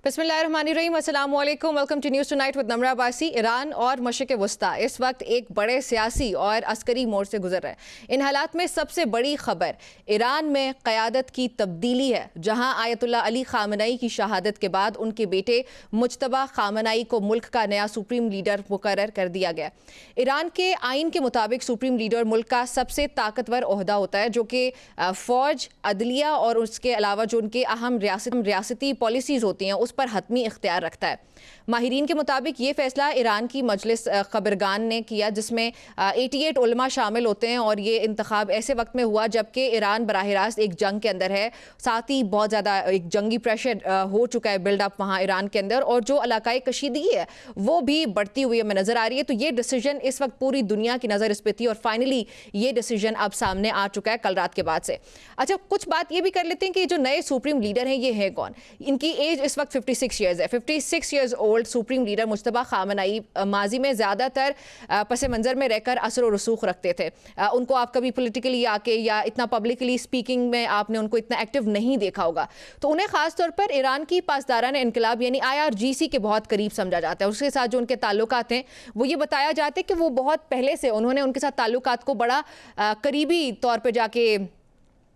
बिस्मिल्लाहिर्रहमानिर्रहीम, अस्सलाम वालेकुम। Welcome to news tonight with Namra Abbasi. Iran और मशरिक़ वस्ता इस वक्त एक बड़े सियासी और अस्करी मोड़ से गुजर रहे हैं। इन हालात में सबसे बड़ी खबर ईरान में क़यादत की तब्दीली है, जहां आयतुल्लाह अली ख़ामनई की शहादत के बाद उनके बेटे मुज्तबा ख़ामनई को मुल्क का नया सुप्रीम लीडर मुकर्रर कर दिया गया। ईरान के आइन के मुताबिक सुप्रीम लीडर मुल्क का सबसे ताकतवर ओहदा होता है, जो कि फ़ौज, अदलिया और उसके अलावा जो उनके अहम रियासती पॉलिसीज़ होती हैं उस पर हतमी इख्तियार रखता है। माहिरीन के मुताबिक ये फैसला ईरान की मजलिस खबरगान ने किया, जिसमें 88 उलमा शामिल होते हैं, और ये इंतखाब ऐसे वक्त में हुआ जबकि ईरान बराह रास्त एक जंग के अंदर है। साथ ही बहुत ज़्यादा एक जंगी प्रेशर हो चुका है बिल्डअप वहाँ ईरान के अंदर, और जो इलाकाई कशीदगी है वो भी बढ़ती हुई हमें नज़र आ रही है। तो ये डिसीजन इस वक्त पूरी दुनिया की नज़र इस पर थी, और फाइनली ये डिसीजन अब सामने आ चुका है कल रात के बाद से। अच्छा, कुछ बात ये भी कर लेते हैं कि जो नए सुप्रीम लीडर हैं ये है कौन। इनकी एज इस वक्त 56 ईयर्स है। 56 years old supreme leader Mojtaba Khamenei माजी में ज़्यादातर पस मंज़र में रहकर असर और रसूख रखते थे। उनको आप कभी पॉलिटिकली आके या इतना पब्लिकली स्पीकिंग में आपने उनको इतना एक्टिव नहीं देखा होगा। तो उन्हें ख़ास तौर पर ईरान की पासदारान इनकलाब यानी IRGC के बहुत करीब समझा जाता है। उसके साथ जो उनके ताल्लुकात हैं वो ये बताया जाता है कि वो बहुत पहले से उन्होंने उनके साथ ताल्लुकात को बड़ा करीबी तौर पर जाके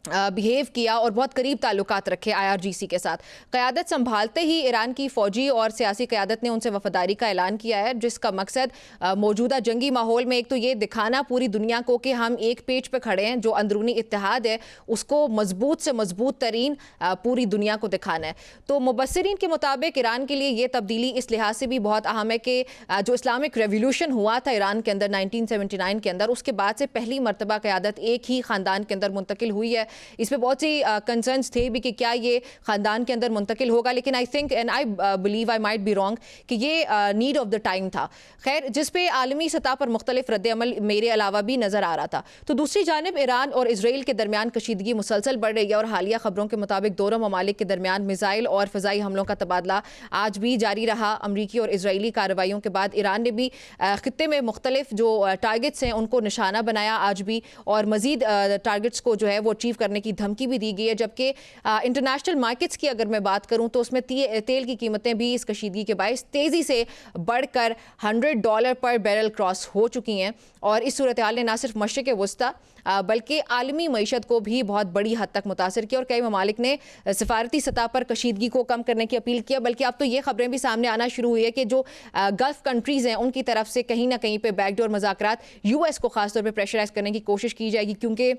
बिहेव किया और बहुत करीब ताल्लुकात रखे IRGC के साथ। क़यादत संभालते ही ईरान की फ़ौजी और सियासी क़यादत ने उनसे वफ़ादारी का ऐलान किया है, जिसका मकसद मौजूदा जंगी माहौल में एक तो ये दिखाना पूरी दुनिया को कि हम एक पेज पे खड़े हैं, जो अंदरूनी इत्तेहाद है उसको मजबूत से मजबूत तरीन पूरी दुनिया को दिखाना है। तो मुबस्सिरीन के मुताबिक ईरान के लिए ये तब्दीली इस लिहाज से भी बहुत अहम है कि जो इस्लामिक रेवोल्यूशन हुआ था ईरान के अंदर 1979 के अंदर, उसके बाद से पहली मरतबा क़यादत एक ही ख़ानदान के अंदर मुंतकिल हुई है। इस पर बहुत सी कंसर्न्स थे भी कि क्या ये ख़ानदान के अंदर मुंतकिल होगा, लेकिन I think and I believe, I might be wrong, कि ये नीड ऑफ द टाइम था। खैर, जिस पे आलमी सतह पर मुख्तलिफ रद्द-ए-अमल मेरे अलावा भी नज़र आ रहा था। तो दूसरी जानिब ईरान और इसराइल के दरमियान कशीदगी मुसलसल बढ़ रही है, और हालिया खबरों के मुताबिक दोनों ममालिक के दरमियान मिसाइल और फ़ज़ाई हमलों का तबादला आज भी जारी रहा। अमरीकी और इसराइली कार्रवाइयों के बाद ईरान ने भी ख़ित्ते में मुख्तलिफ जो टारगेट्स हैं उनको निशाना बनाया आज भी, और मज़ीद टारगेट्स को जो है वो अचीव करने की धमकी भी दी गई है। जबकि इंटरनेशनल मार्केट्स की अगर मैं बात करूं तो उसमें तेल की कीमतें भी इस कशीदगी के बायस तेज़ी से बढ़कर $100 पर बैरल क्रॉस हो चुकी हैं, और इस सूरत हाल ने न सिर्फ मशरिक़ वस्ता बल्कि आलमी मईशत को भी बहुत बड़ी हद तक मुतासर किया, और कई ममालिक ने सफारती सतह पर कशीदगी को कम करने की अपील किया। बल्कि अब तो ये खबरें भी सामने आना शुरू हुई है कि जो गल्फ़ कंट्रीज़ हैं उनकी तरफ से कहीं ना कहीं पे बैकडोर मुज़ाकरात US को खासतौर पर प्रेशराइज करने की कोशिश की जाएगी, क्योंकि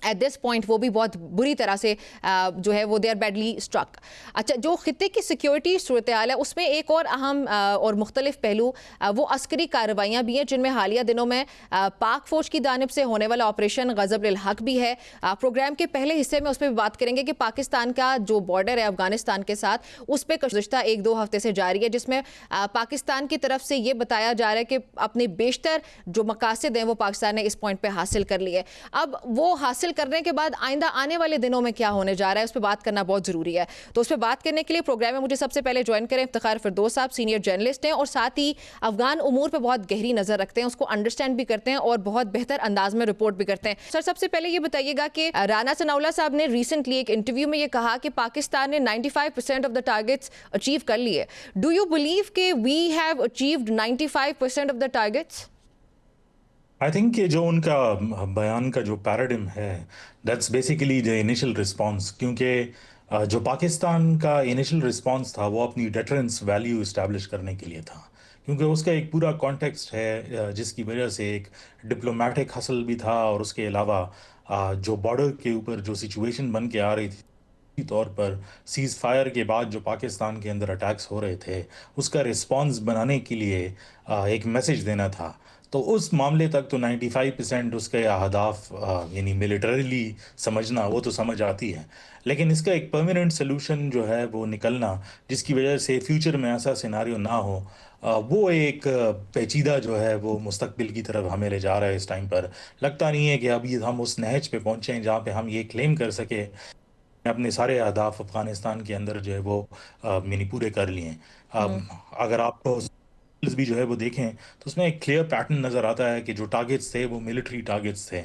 एट दिस पॉइंट वो भी बहुत बुरी तरह से जो है वो दे आर बैडली स्ट्रक। अच्छा, जो खित्ते की सिक्योरिटी सूरत हाल है उसमें एक और अहम और मुख्तलिफ पहलू वो अस्करी कार्रवाइयाँ भी हैं, जिनमें हालिया दिनों में पाक फ़ौज की जानिब से होने वाला ऑपरेशन ग़ज़ब अल हक़ भी है। प्रोग्राम के पहले हिस्से में उस पर भी बात करेंगे कि पाकिस्तान का जो बॉर्डर है अफ़गानिस्तान के साथ, उस पर गुज़िश्ता 1-2 हफ्ते से जारी है, जिसमें पाकिस्तान की तरफ से ये बताया जा रहा है कि अपने बेशतर जो मकासद हैं वो पाकिस्तान ने इस पॉइंट पर हासिल कर लिए। अब वो हासिल करने के बाद आइंदा आने वाले दिनों में क्या होने जा रहा है उस पर बात करना बहुत ज़रूरी है। तो उस पर बात करने के लिए प्रोग्राम में मुझे सबसे पहले ज्वाइन करें इफ्तिखार फिरदौस साहब, सीनियर जर्नलिस्ट हैं और साथ ही अफगान उमूर पर बहुत गहरी नज़र रखते हैं, उसको अंडरस्टैंड भी करते हैं और बहुत बेहतर अंदाज में रिपोर्ट भी करते हैं। सर, सबसे पहले ये बताइएगा कि राना सनाउल्लाह साहब ने रिसेंटली एक इंटरव्यू में ये कहा कि पाकिस्तान ने 95% ऑफ द टारगेट्स अचीव कर लिए। डू यू बिलीव कि we have achieved 95% of the targets? I think कि जो उनका बयान का जो पैराडिम है, that's basically the initial response. क्योंकि जो पाकिस्तान का इनिशियल रिस्पांस था वो अपनी डेटरेंस वैल्यू इस्टेब्लिश करने के लिए था, क्योंकि उसका एक पूरा कॉन्टेक्स्ट है जिसकी वजह से एक डिप्लोमेटिक हसल भी था, और उसके अलावा जो बॉर्डर के ऊपर जो सिचुएशन बन के आ रही थी तौर पर सीज़ फायर के बाद जो पाकिस्तान के अंदर अटैक्स हो रहे थे, उसका रिस्पांस बनाने के लिए एक मैसेज देना था। तो उस मामले तक तो 95% उसके अहदाफ यानी मिलिटरीली समझना वो तो समझ आती है, लेकिन इसका एक परमानेंट सोल्यूशन जो है वो निकलना, जिसकी वजह से फ्यूचर में ऐसा सिनारियो ना हो, वो एक पेचीदा जो है वो मुस्तकबिल की तरफ हमें ले जा रहा है। इस टाइम पर लगता नहीं है कि अभी हम उस नहज पे पहुँचे हैं जहाँ पे हम ये क्लेम कर सके अपने सारे अहदाफ अफगानिस्तान के अंदर जो है वो यानी पूरे कर लिए हैं। अगर आप भी जो है वो देखें तो उसमें एक क्लियर पैटर्न नज़र आता है कि जो टारगेट्स थे वो मिलिट्री टारगेट्स थे।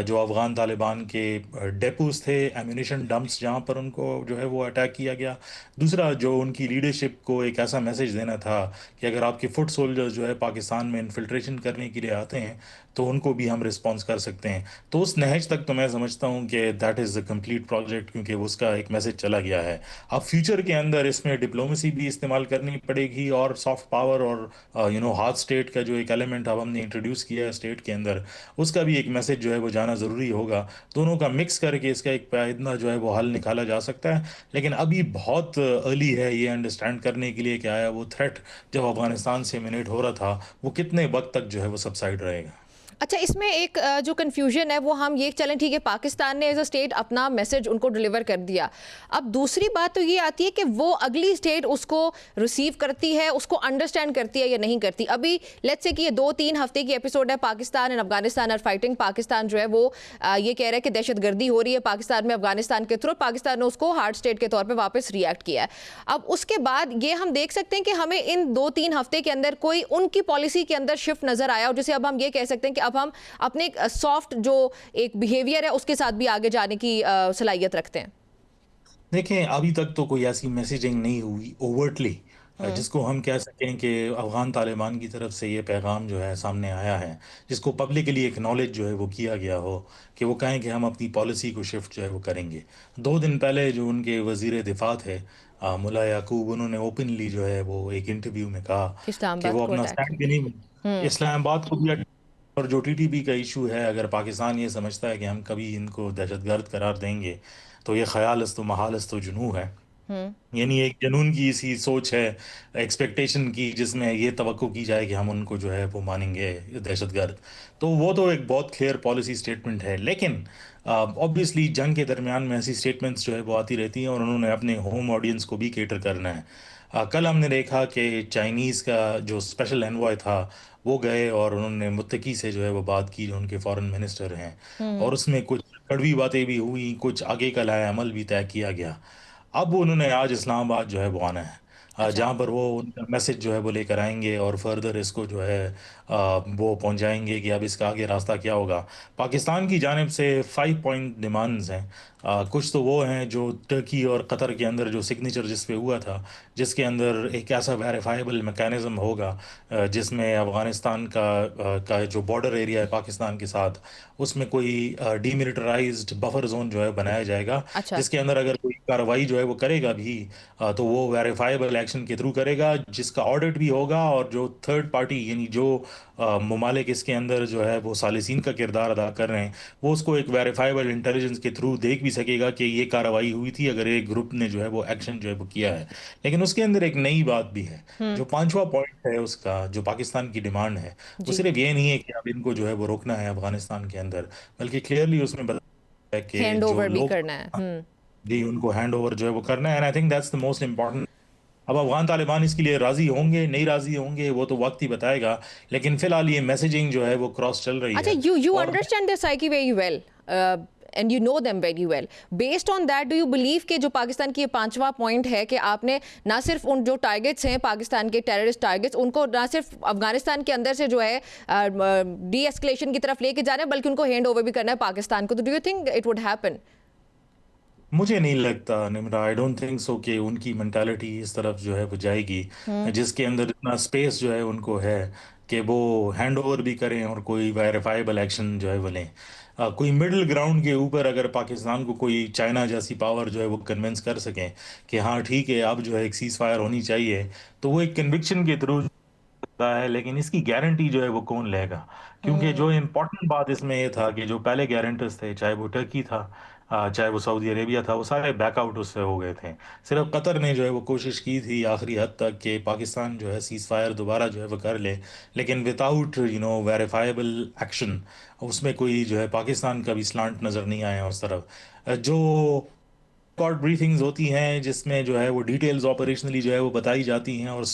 जो अफ़गान तालिबान के डेपोज थे, एम्यूनिशन डंप्स, जहाँ पर उनको जो है वो अटैक किया गया। दूसरा, जो उनकी लीडरशिप को एक ऐसा मैसेज देना था कि अगर आपके फुट सोल्जर्स जो है पाकिस्तान में इन्फिल्ट्रेशन करने के लिए आते हैं तो उनको भी हम रिस्पॉन्स कर सकते हैं। तो उस नहज तक तो मैं समझता हूँ कि that is the complete project, क्योंकि उसका एक मैसेज चला गया है। अब फ्यूचर के अंदर इसमें डिप्लोमेसी भी इस्तेमाल करनी पड़ेगी और सॉफ्ट पावर और हार्ड स्टेट का जो एक एलिमेंट अब हमने इंट्रोड्यूस किया है स्टेट के अंदर, उसका भी एक मैसेज जो है वो जाना ज़रूरी होगा। दोनों का मिक्स करके इसका एक इतना जो है वो हल निकाला जा सकता है। लेकिन अभी बहुत अर्ली है ये अंडरस्टैंड करने के लिए कि आया वो थ्रेट जब अफगानिस्तान से इमिनेट हो रहा था वो कितने वक्त तक जो है वो सबसाइड रहेगा। अच्छा, इसमें एक जो कन्फ्यूजन है वो हम ये चलें, ठीक है, पाकिस्तान ने एज अ स्टेट अपना मैसेज उनको डिलीवर कर दिया। अब दूसरी बात तो ये आती है कि वो अगली स्टेट उसको रिसीव करती है, उसको अंडरस्टैंड करती है या नहीं करती। अभी लेट्स से कि ये 2-3 हफ्ते की एपिसोड है, Pakistan and Afghanistan are fighting. Pakistan जो है वो ये कह रहा है कि दहशतगर्दी हो रही है पाकिस्तान में अफगानिस्तान के थ्रू, पाकिस्तान ने उसको हार्ड स्टेट के तौर पर वापस रिएक्ट किया है। अब उसके बाद ये हम देख सकते हैं कि हमें इन 2-3 हफ्ते के अंदर कोई उनकी पॉलिसी के अंदर शिफ्ट नजर आया, और जिसे अब हम ये कह सकते हैं कि अब हम अपने सॉफ्ट जो एक बिहेवियर है उसके साथ भी आगे जाने की सलाहियत रखते हैं। देखें, अभी तक तो कोई ऐसी मैसेजिंग नहीं हुई ओवर्टली जिसको हम कह सकें कि अफ़गान तालिबान की तरफ से ये पैगाम जो है सामने आया है, जिसको पब्लिकली एक्नॉलेज जो है वो किया गया हो कि वो कहें कि हम अपनी पॉलिसी को शिफ्ट जो है वो करेंगे। 2 दिन पहले जो उनके वज़ीर दिफा थे मुला याकूब, उन्होंने ओपनली जो है वो एक इंटरव्यू में कहा कि इस्लामाबाद वो को अपना अटैक स्टैंड भी नहीं, हम्म। इस्लामाबाद को भी। और जो टीटीपी का इशू है, अगर पाकिस्तान ये समझता है कि हम कभी इनको दहशतगर्द करार देंगे तो ये ख्याल अस्त महाल अस्त जुनू है। हम्म। यानी एक जुनून की सी सोच है, एक्सपेक्टेशन की, जिसमें ये तवक्को की जाए कि हम उनको जो है वो मानेंगे दहशतगर्द। तो वो तो एक बहुत क्लियर पॉलिसी स्टेटमेंट है। लेकिन ऑब्वियसली जंग के दरमियान में ऐसी स्टेटमेंट्स जो है वो आती रहती हैं और उन्होंने अपने होम ऑडियंस को भी केटर करना है। कल हमने देखा कि चाइनीज़ का जो स्पेशल एनवॉय था वो गए और उन्होंने मुत्तकी से जो है वो बात की, जो उनके फॉरेन मिनिस्टर हैं, हम्म। और उसमें कुछ कड़वी बातें भी हुई, कुछ आगे का लाया अमल भी तय किया गया। अब उन्होंने आज इस्लामाबाद जो है वो आना है, अच्छा। जहाँ पर वो उनका मैसेज जो है वो लेकर आएंगे और फर्दर इसको जो है वो पहुँचाएंगे कि अब इसका आगे रास्ता क्या होगा। पाकिस्तान की जानिब से 5 पॉइंट डिमांड्स हैं। कुछ तो वो हैं जो टर्की और कतर के अंदर जो सिग्नेचर जिस पे हुआ था, जिसके अंदर एक ऐसा वेरीफाइबल मैकेनिज्म होगा जिसमें अफ़गानिस्तान का जो बॉर्डर एरिया है पाकिस्तान के साथ, उसमें कोई डीमिलिटराइज्ड बफर जोन जो है बनाया जाएगा, अच्छा। जिसके अंदर अगर कोई कार्रवाई जो है वो करेगा भी तो वो वेरीफाइबल एक्शन के थ्रू करेगा, जिसका ऑडिट भी होगा, और जो थर्ड पार्टी यानी जो ममालिक इसके अंदर जो है वो सालिसीन का किरदार अदा कर रहे हैं, वो उसको एक वेरीफाइबल इंटेलिजेंस के थ्रू देख भी सकेगा कि ये कार्रवाई हुई थी अगर एक ग्रुप ने जो है वो एक्शन जो है वो किया है। लेकिन उसके अंदर एक नई बात भी है। हम्म। जो 5वां पॉइंट है उसका, जो पाकिस्तान की डिमांड है, वो जी। सिर्फ ये नहीं है कि अब इनको जो है वो रोकना है अफगानिस्तान के अंदर, बल्कि क्लियरली उसमें बताया है कि हैंड जो ओवर भी लोग करना है। हम्म। जी उनको हैंड ओवर जो है वो करना है। And I think that's the most important. अब अफगान तालिबान इसके लिए राजी होंगे नहीं राजी होंगे वो तो वक्त ही बताएगा, लेकिन फिलहाल ये मैसेजिंग जो है वो क्रॉस चल रही अच्छा, है। you और understand their psyche very well, and you know them very well. Based on that, do you believe कि जो पाकिस्तान की ये 5वां पॉइंट है कि आपने ना सिर्फ उन जो टारगेट्स हैं पाकिस्तान के टेररिस्ट टारगेट्स, उनको ना सिर्फ अफगानिस्तान के अंदर से जो है डी एस्केलेशन की तरफ लेके जाना है, बल्कि उनको हैंड ओवर भी करना है पाकिस्तान को, तो do you think it would happen? मुझे नहीं लगता Nimra, I don't think so कि उनकी मेंटालिटी इस तरफ जो है वो जाएगी, जिसके अंदर इतना स्पेस जो है उनको है कि वो हैंड ओवर भी करें और कोई वेरीफाइबल एक्शन जो है वो लें। कोई मिडिल ग्राउंड के ऊपर अगर पाकिस्तान को कोई चाइना जैसी पावर जो है वो कन्विंस कर सकें कि हाँ ठीक है अब जो है एक सीज फायर होनी चाहिए, तो वो एक कन्विक्शन के थ्रू सकता है। लेकिन इसकी गारंटी जो है वो कौन लेगा? क्योंकि जो इम्पोर्टेंट बात इसमें ये था कि जो पहले गारंटर्स थे, चाहे वो टर्की था चाहे वो सऊदी अरेबिया था, वो सारे बैकआउट उससे हो गए थे। सिर्फ कतर ने जो है वो कोशिश की थी आखिरी हद तक कि पाकिस्तान जो है सीज फायर दोबारा जो है वो कर ले, लेकिन विदाउट वेरीफाइबल एक्शन उसमें कोई जो है पाकिस्तान का भी स्लांट नज़र नहीं आया उस तरफ। जो कॉर्ड ब्रीफिंग्स होती हैं जिसमें जो है वो डिटेल्स ऑपरेशनली जो है वो बताई जाती हैं और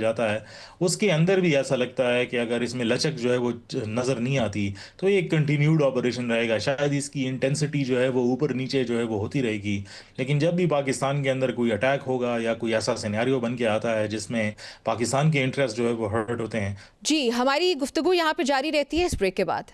जाता है, उसके अंदर भी ऐसा लगता है कि अगर इसमें लचक जो है वो नज़र नहीं आती तो ये एक कंटिन्यूड ऑपरेशन रहेगा। शायद इसकी इंटेंसिटी जो है वो ऊपर नीचे जो है वो होती रहेगी, लेकिन जब भी पाकिस्तान के अंदर कोई अटैक होगा या कोई ऐसा सिनेरियो बन के आता है जिसमें पाकिस्तान के इंटरेस्ट जो है वो हर्ट होते हैं। जी, हमारी गुफ्तगू यहाँ पे जारी रहती है इस ब्रेक के बाद।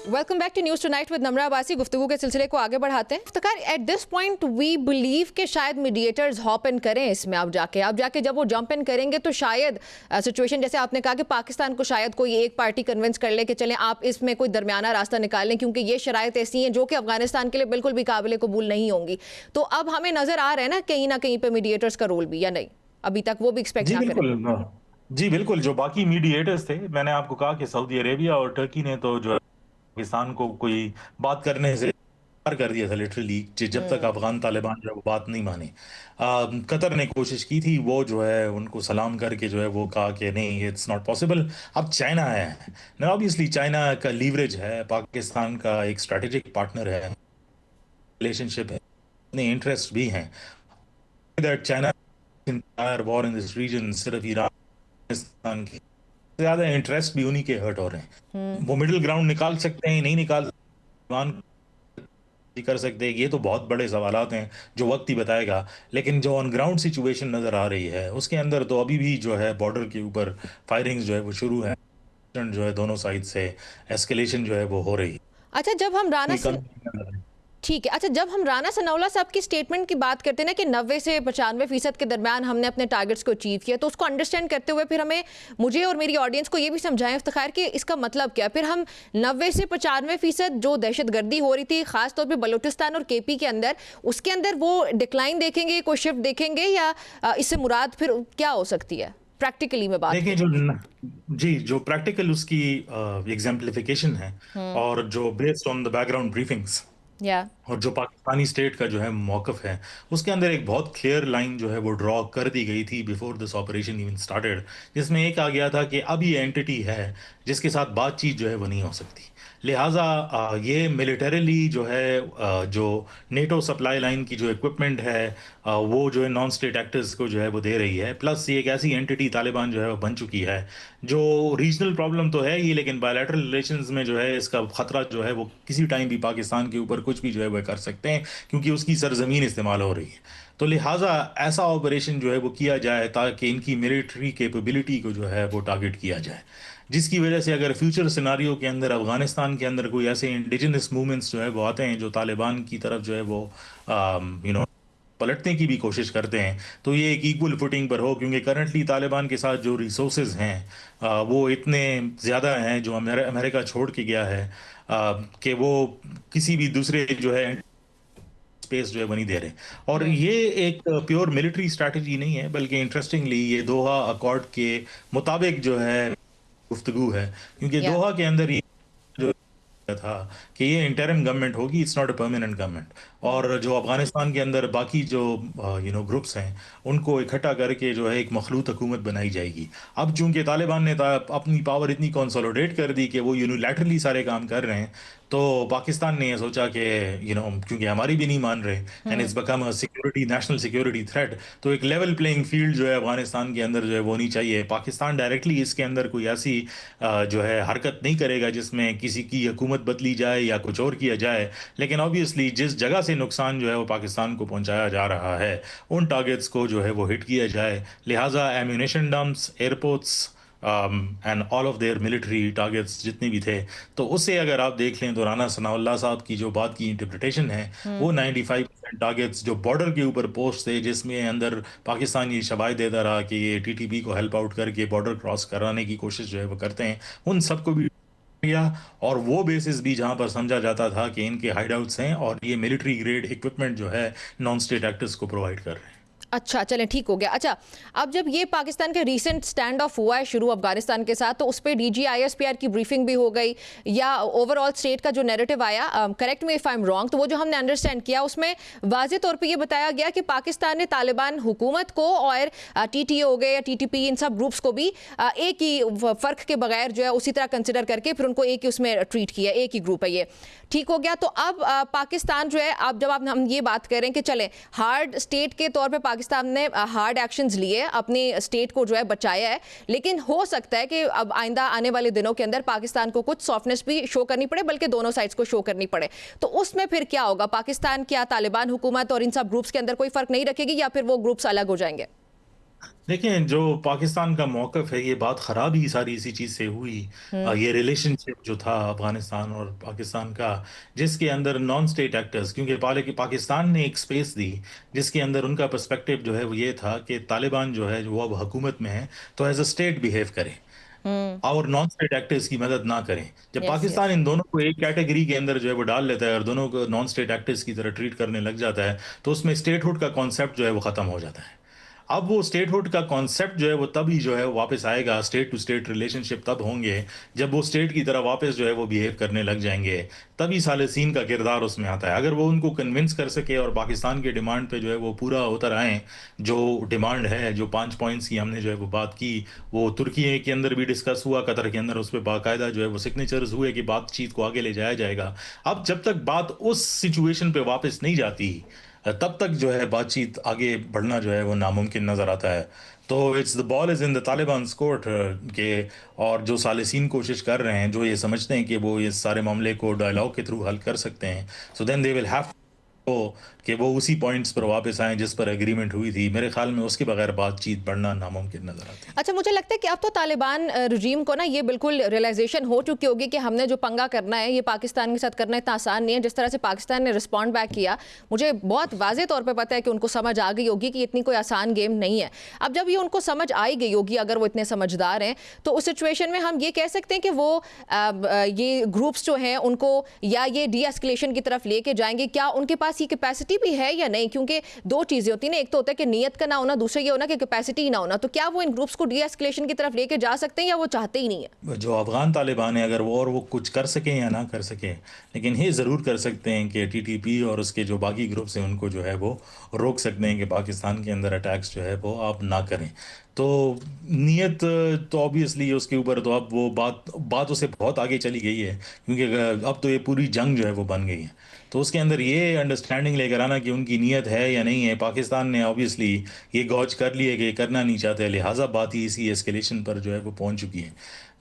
Welcome back to news tonight with Namra Abbasi. गुफ्तगू के सिलसिले को आगे बढ़ाते हैं। Iftikhar, at this point we believe कि शायद मीडिएटर्स हॉप इन करें इसमें। अब जाके जब वो जंप इन करेंगे तो शायद सिचुएशन जैसे आपने कहा कि पाकिस्तान को शायद कोई एक पार्टी कन्विंस कर ले कि चलें आप इसमें कोई दरमियाना रास्ता निकाल लें, क्योंकि ये शराइत ऐसी हैं जो कि अफगानिस्तान के लिए बिल्कुल भी काबिल कबूल नहीं होंगी। तो अब हमें नज़र आ रहा है ना कहीं पे मीडिएटर्स का रोल भी, या नहीं अभी तक वो भी एक्सपेक्ट जी ना करें? बिल्कुल। जी बिल्कुल, जो बाकी मीडिएटर्स थे, मैंने आपको कहा कि सऊदी अरेबिया और टर्की ने तो जो है पाकिस्तान को कोई बात करने से इनकार कर दिया था लिटरली, जब तक अफगान तालिबान जो है वो बात नहीं माने। कतर ने कोशिश की थी, वो जो है उनको सलाम करके जो है वो कहा कि नहीं, इट्स नॉट पॉसिबल। अब चाइना है ना, ऑब्वियसली चाइना का लीवरेज है, पाकिस्तान का एक स्ट्रेटेजिक पार्टनर है, रिलेशनशिप है, अपने इंटरेस्ट भी हैं। That China entire war in this region सिर्फ ईरान पाकिस्तान की ज्यादा इंटरेस्ट भी उन्हीं के हर्ट हो रहे हैं। वो मिडिल ग्राउंड निकाल सकते हैं, नहीं निकाल ईरान कर सकते हैं, ये तो बहुत बड़े सवालात हैं जो वक्त ही बताएगा। लेकिन जो ऑन ग्राउंड सिचुएशन नजर आ रही है उसके अंदर तो अभी भी जो है बॉर्डर के ऊपर फायरिंग्स जो है वो शुरू है, जो है दोनों साइड से एस्केलेशन जो है वो हो रही है। अच्छा, जब हम राना कोई कम नहीं कर रहा है। ठीक है, अच्छा जब हम राना सनाउल्लाह साहब की स्टेटमेंट की बात करते हैं ना कि 90 से 95% के दरमियान हमने अपने टारगेट्स को अचीव किया, तो उसको अंडरस्टैंड करते हुए फिर हमें, मुझे और मेरी ऑडियंस को ये भी समझाएं इफ्तिखार कि इसका मतलब क्या है। फिर हम 90 से 95% जो दहशतगर्दी हो रही थी खासतौर पर बलूचिस्तान और केपी के अंदर, उसके अंदर वो डिक्लाइन देखेंगे, कोई शिफ्ट देखेंगे, या इससे मुराद फिर क्या हो सकती है प्रैक्टिकली में बात? देखिए जी, जो प्रैक्टिकल उसकी एग्जाम्पलिफिकेशन है और जो based on the background briefings या और जो पाकिस्तानी स्टेट का जो है मौकफ है, उसके अंदर एक बहुत क्लियर लाइन जो है वो ड्रॉ कर दी गई थी before this operation even started, जिसमें एक आ गया था कि अब ये एंटिटी है जिसके साथ बातचीत जो है वो नहीं हो सकती। लिहाजा ये मिलिटरीली जो है जो नेटो सप्लाई लाइन की जो इक्विपमेंट है वो जो है नॉन स्टेट एक्टर्स को जो है वो दे रही है। प्लस ये एक ऐसी एंटिटी तालिबान जो है वो बन चुकी है जो रीजनल प्रॉब्लम तो है ही, लेकिन बायलैटरल रिलेशंस में जो है इसका खतरा जो है वो किसी टाइम भी पाकिस्तान के ऊपर कुछ भी जो है वो कर सकते हैं, क्योंकि उसकी सरजमीन इस्तेमाल हो रही है। तो लिहाजा ऐसा ऑपरेशन जो है वो किया जाए ताकि इनकी मिलिट्री कैपेबिलिटी को जो है वो टारगेट किया जाए, जिसकी वजह से अगर फ्यूचर सिनारियो के अंदर अफगानिस्तान के अंदर कोई ऐसे इंडिजिनस मूवमेंट्स जो है वो आते हैं जो तालिबान की तरफ जो है वो पलटने की भी कोशिश करते हैं, तो ये एक इक्वल फुटिंग पर हो। क्योंकि करंटली तालिबान के साथ जो रिसोर्सेज हैं वो इतने ज़्यादा हैं जो अमेरिका छोड़ के गया है कि वो किसी भी दूसरे जो है स्पेस जो है बनी दे रहे हैं। और ये एक प्योर मिलिट्री स्ट्रैटेजी नहीं है, बल्कि इंटरेस्टिंगली ये दोहा अकॉर्ड के मुताबिक जो है गुफ्तगू है, क्योंकि या दोहा के अंदर ये जो था कि ये इंटरिम गवर्नमेंट होगी, it's not a permanent government. और जो अफगानिस्तान के अंदर बाकी जो ग्रुप्स हैं उनको इकट्ठा करके जो है एक मखलूत हुकूमत बनाई जाएगी। अब चूंकि तालिबान ने अपनी पावर इतनी कंसोलिडेट कर दी कि वो यूनिलैटरली सारे काम कर रहे हैं, तो पाकिस्तान ने ये सोचा कि क्योंकि हमारी भी नहीं मान रहे and it's become a security national security threat, तो एक लेवल प्लेइंग फील्ड जो है अफगानिस्तान के अंदर जो है वो होनी चाहिए। पाकिस्तान डायरेक्टली इसके अंदर कोई ऐसी जो है हरकत नहीं करेगा जिसमें किसी की हुकूमत बदली जाए या कुछ और किया जाए, लेकिन ऑब्वियसली जिस जगह से नुकसान जो है वो पाकिस्तान को पहुंचाया जा रहा है उन टारगेट्स को जो है वो हिट किया जाए। लिहाजा ammunition dumps, airports and all of their military targets जितने भी थे, तो उससे अगर आप देख लें तो राना सनाउल्लाह साहब की जो बात की इंटरप्रिटेशन है वो 95% टारगेट्स जो बॉर्डर के ऊपर पोस्ट थे, जिसमें अंदर पाकिस्तान ये शवायद देता रहा कि ये टीटीपी को हेल्प आउट करके बॉर्डर क्रॉस कराने की कोशिश जो है वो करते हैं, उन सबको भी किया। और वो बेसिस भी जहां पर समझा जाता था कि इनके हाइडआउट्स हैं और ये मिलिट्री ग्रेड इक्विपमेंट जो है नॉन स्टेट एक्टर्स को प्रोवाइड कर रहे हैं। अच्छा, चलें ठीक हो गया। अच्छा, अब जब ये पाकिस्तान के रीसेंट स्टैंड ऑफ हुआ है शुरू अफगानिस्तान के साथ, तो उस पे DGISPR की ब्रीफिंग भी हो गई या ओवरऑल स्टेट का जो नैरेटिव आया, correct me if I am wrong, तो वो जो हमने अंडरस्टैंड किया उसमें वाज़े तौर पे ये बताया गया कि पाकिस्तान ने तालिबान हुकूमत को और TTO हो गए या TTP, इन सब ग्रुप्स को भी एक ही फ़र्क के बगैर जो है उसी तरह कंसिडर करके फिर उनको एक ही उसमें ट्रीट किया, एक ही ग्रुप है ये। ठीक हो गया। तो अब पाकिस्तान जो है, अब जब हम ये बात करें कि चलें हार्ड स्टेट के तौर पे पाकिस्तान ने हार्ड एक्शंस लिए, अपने स्टेट को जो है बचाया है, लेकिन हो सकता है कि अब आइंदा आने वाले दिनों के अंदर पाकिस्तान को कुछ सॉफ्टनेस भी शो करनी पड़े, बल्कि दोनों साइड्स को शो करनी पड़े। तो उसमें फिर क्या होगा? पाकिस्तान क्या तालिबान हुकूमत और इन सब ग्रुप्स के अंदर कोई फर्क नहीं रखेगी या फिर वो ग्रुप्स अलग हो जाएंगे? देखिए, जो पाकिस्तान का मौक़िफ़ है, ये बात ख़राब ही सारी इसी चीज़ से हुई। ये रिलेशनशिप जो था अफ़गानिस्तान और पाकिस्तान का, जिसके अंदर नॉन स्टेट एक्टर्स, क्योंकि पाकिस्तान ने एक स्पेस दी, जिसके अंदर उनका पर्सपेक्टिव जो है वो ये था कि तालिबान जो है, वो अब हुकूमत में है, तो एज़ अ स्टेट बिहेव करें और नॉन स्टेट एक्टर्स की मदद ना करें। जब यस, पाकिस्तान यस। इन दोनों को एक कैटेगरी के अंदर जो है वो डाल लेता है और दोनों को नॉन स्टेट एक्टर्स की तरह ट्रीट करने लग जाता है, तो उसमें स्टेटहुड का कॉन्सेप्ट जो है वो ख़त्म हो जाता है। अब वो स्टेटहुड का कॉन्सेप्ट जो है वो तभी जो है वापस आएगा, स्टेट टू स्टेट रिलेशनशिप तब होंगे जब वो स्टेट की तरह वापस जो है वो बिहेव करने लग जाएंगे, तभी सालेसीन का किरदार उसमें आता है। अगर वो उनको कन्विंस कर सके और पाकिस्तान के डिमांड पे जो है वो पूरा उतर आए, जो डिमांड है, जो 5 पॉइंट्स की हमने जो है वो बात की, वो तुर्की के अंदर भी डिस्कस हुआ, कतर के अंदर उस पर बाकायदा जो है वो सिग्नेचर्स हुए कि बातचीत को आगे ले जाया जाएगा। अब जब तक बात उस सिचुएशन पे वापस नहीं जाती, तब तक जो है बातचीत आगे बढ़ना जो है वो नामुमकिन नज़र आता है। तो it's the ball is in the Taliban's court के, और जो सालिसीन कोशिश कर रहे हैं, जो ये समझते हैं कि वो ये सारे मामले को डायलॉग के थ्रू हल कर सकते हैं, so then they will have कि वो उसी पॉइंट्स पर वापस आएँ जिस पर एग्रीमेंट हुई थी। मेरे ख़्याल में उसके बगैर बातचीत बढ़ना नामुमकिन नज़र आती है। अच्छा, मुझे लगता है कि अब तो तालिबान रजीम को ना ये बिल्कुल रियलाइजेशन हो चुकी होगी कि हमने जो पंगा करना है, ये पाकिस्तान के साथ करना इतना आसान नहीं है। जिस तरह से पाकिस्तान ने रिस्पॉन्ड बैक किया, मुझे बहुत वाज़े तौर पे पता है कि उनको समझ आ गई होगी कि इतनी कोई आसान गेम नहीं है। अब जब ये उनको समझ आई गई होगी, अगर वो इतने समझदार हैं, तो उस सिचुएशन में हम ये कह सकते हैं कि वो ये ग्रुप्स जो हैं उनको या ये डी एस्केलेशन की तरफ लेके जाएंगे। क्या उनके पास ये कैपेसिटी भी है या नहीं? क्योंकि दो चीज़ें होती हैं ना, एक तो होता है कि नीयत का ना होना, दूसरा ये होना कि कैपेसिटी ही ना होना। तो क्या वो इन ग्रुप्स को डी एस्केलेशन की तरफ लेके जा सकते हैं या वो चाहते ही नहीं है? जो अफ़गान तालिबान है, अगर वो कुछ कर सकें या ना कर सकें, लेकिन ये ज़रूर कर सकते हैं कि TTP और उसके जो बाकी ग्रुप्स हैं उनको जो है वो रोक सकते हैं कि पाकिस्तान के अंदर अटैक्स जो है वो आप ना करें। तो नीयत तो ऑब्वियसली उसके ऊपर तो अब वो बात उससे बहुत आगे चली गई है, क्योंकि अब तो ये पूरी जंग जो है वो बन गई है। तो उसके अंदर ये अंडरस्टैंडिंग लेकर आना कि उनकी नीयत है या नहीं है, पाकिस्तान ने ऑब्वियसली ये गौज कर ली है कि ये करना नहीं चाहते, लिहाजा बात ही इसी एस्केलेशन पर जो है वो पहुंच चुकी है।